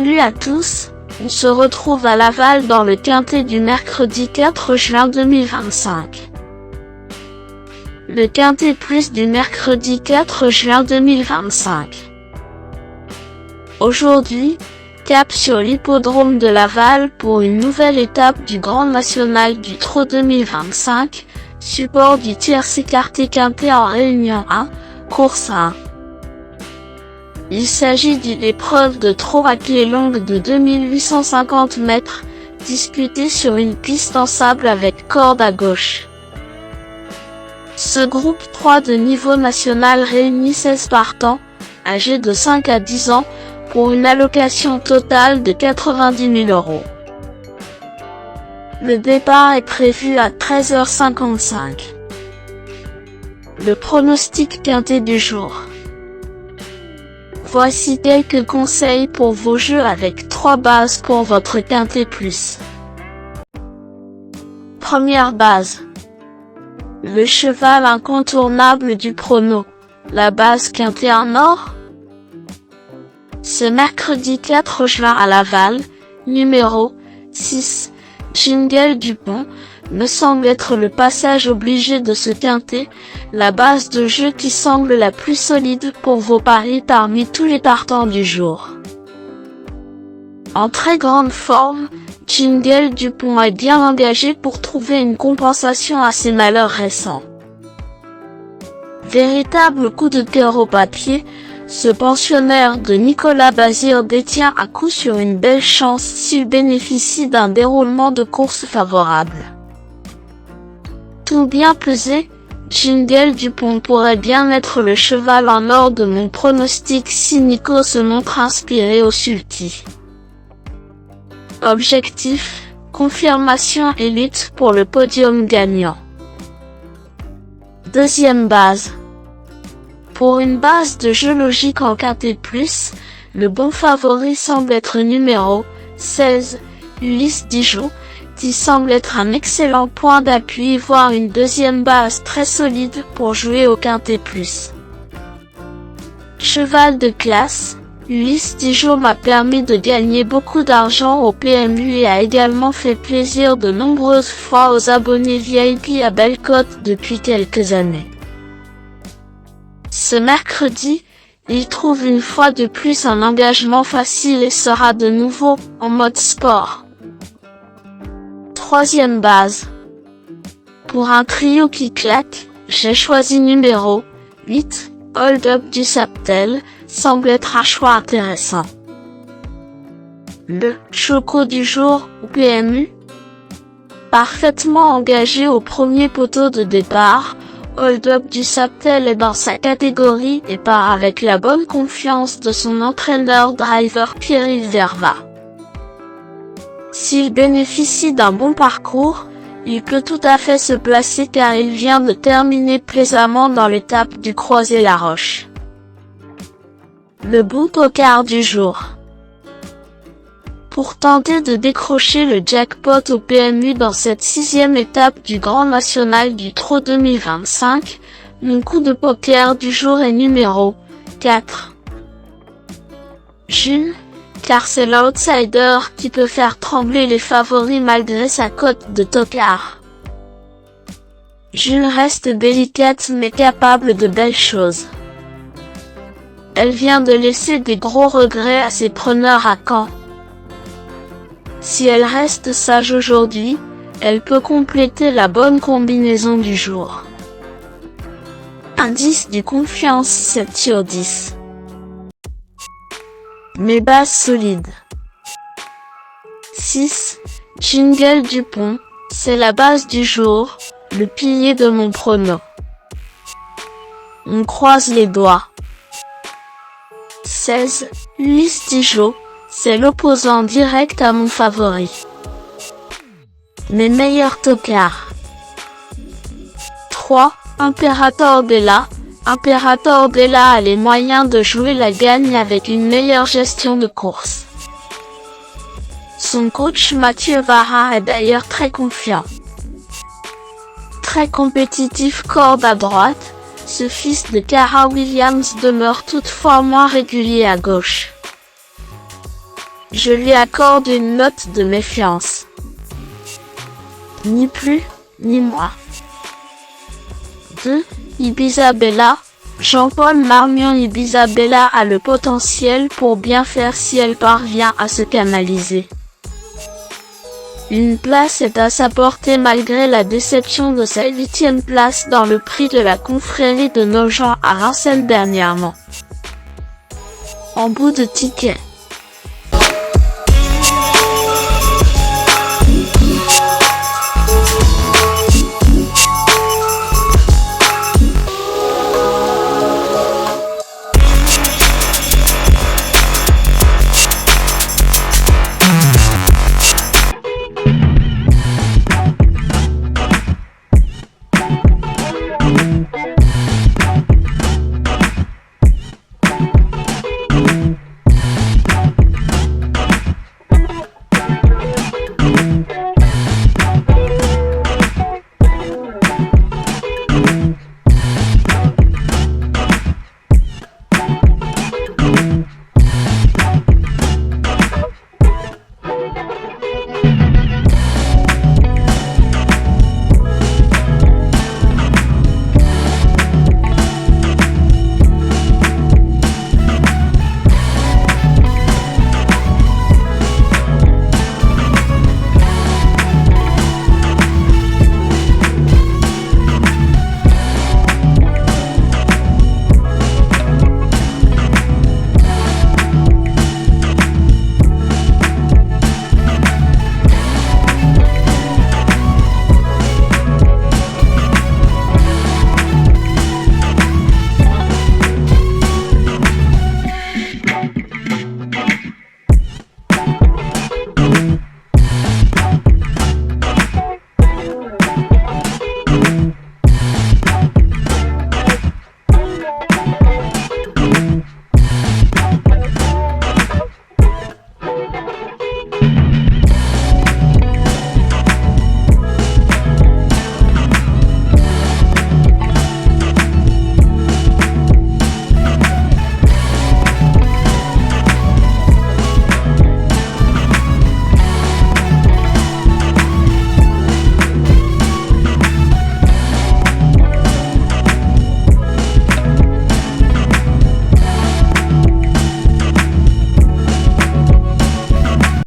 Salut à tous, on se retrouve à Laval dans le quintet du mercredi 4 juin 2025. Le quintet plus du mercredi 4 juin 2025. Aujourd'hui, cap sur l'hippodrome de Laval pour une nouvelle étape du Grand National du Trot 2025, support du tierce écarté quintet en Réunion 1, course 1. Il s'agit d'une épreuve de trot à pied longue de 2850 mètres, disputée sur une piste en sable avec corde à gauche. Ce groupe 3 de niveau national réunit 16 partants, âgés de 5 à 10 ans, pour une allocation totale de 90 000 €. Le départ est prévu à 13h55. Le pronostic quintet du jour. Voici quelques conseils pour vos jeux avec 3 bases pour votre quintet plus. Première base. Le cheval incontournable du prono, la base quintet en or. Ce mercredi 4 juin à Laval, numéro 6, Jingle Dupont, me semble être le passage obligé de ce quintet, la base de jeu qui semble la plus solide pour vos paris parmi tous les partants du jour. En très grande forme, Jingle Dupont est bien engagé pour trouver une compensation à ses malheurs récents. Véritable coup de cœur au papier, ce pensionnaire de Nicolas Bazir détient à coup sûr une belle chance s'il bénéficie d'un déroulement de course favorable. Tout bien pesé, Jingle Dupont pourrait bien être le cheval en or de mon pronostic si Nico se montre inspiré au sulky. Objectif, confirmation élite pour le podium gagnant. Deuxième base. Pour une base de jeu logique en quintet plus, le bon favori semble être numéro 16, Ulysse Dijon, qui semble être un excellent point d'appui voire une deuxième base très solide pour jouer au quintet plus. Cheval de classe, Ulysse Dijon m'a permis de gagner beaucoup d'argent au PMU et a également fait plaisir de nombreuses fois aux abonnés VIP à Bellecote depuis quelques années. Ce mercredi, il trouve une fois de plus un engagement facile et sera de nouveau en mode sport. Troisième base. Pour un trio qui claque, j'ai choisi numéro 8, Hold Up du Saptel, semble être un choix intéressant. Le choco du jour au PMU. Parfaitement engagé au premier poteau de départ, Hold Up du Saptel est dans sa catégorie et part avec la bonne confiance de son entraîneur driver Pierre-Yves Verva. S'il bénéficie d'un bon parcours, il peut tout à fait se placer car il vient de terminer plaisamment dans l'étape du Croisé-la-Roche. Le bon tocard du jour. Pour tenter de décrocher le jackpot au PMU dans cette 6e étape du Grand National du Trot 2025, mon coup de poker du jour est numéro 4. Jules, car c'est l'outsider qui peut faire trembler les favoris malgré sa cote de tocard. Jules reste délicate mais capable de belles choses. Elle vient de laisser des gros regrets à ses preneurs à Caen. Si elle reste sage aujourd'hui, elle peut compléter la bonne combinaison du jour. Indice du confiance 7 sur 10. Mes bases solides. 6. Jingle Dupont, c'est la base du jour, le pilier de mon prono. On croise les doigts. 16. Ulysse Dijon, c'est l'opposant direct à mon favori. Mes meilleurs tocards. 3. Imperator Bella. Imperator Bella a les moyens de jouer la gagne avec une meilleure gestion de course. Son coach Mathieu Vara est d'ailleurs très confiant. Très compétitif corde à droite, ce fils de Cara Williams demeure toutefois moins régulier à gauche. Je lui accorde une note de méfiance. Ni plus, ni moins. 2. Ibiza Bella. Jean-Paul Marmion. Ibiza Bella a le potentiel pour bien faire si elle parvient à se canaliser. Une place est à sa portée malgré la déception de sa 8e place dans le prix de la confrérie de Nogent à Vincennes dernièrement. En bout de ticket.